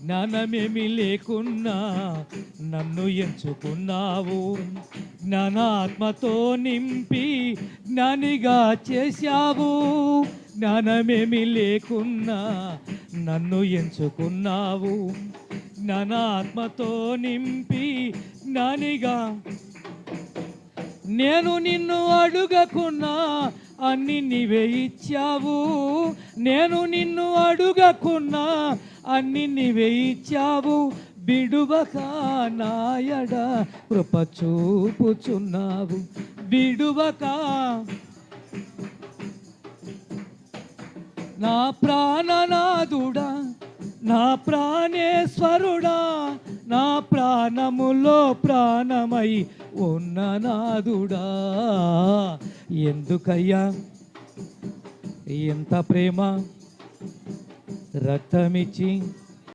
జ్ఞానమేమి లేకున్నా నన్ను ఎంచుకున్నావు. జ్ఞానాత్మతో నింపి జ్ఞానిగా చేశావు. జ్ఞానమేమి లేకున్నా నన్ను ఎంచుకున్నావు. జ్ఞానాత్మతో నింపి జ్ఞానిగా. నేను నిన్ను అడుగకున్నా అన్ని నీవే ఇచ్చావు. నేను నిన్ను అడుగకున్నా అన్ని నీవే ఇచ్చావు. బిడువక నాయడ కృప చూపుచున్నావు. బిడువక నా ప్రాణనాథుడా, నా ప్రాణేశ్వరుడా, నా ప్రాణములో ప్రాణమై ఉన్న నాథుడా. ఎందుకయ్యా ఎంత ప్రేమ రక్తమిచ్చి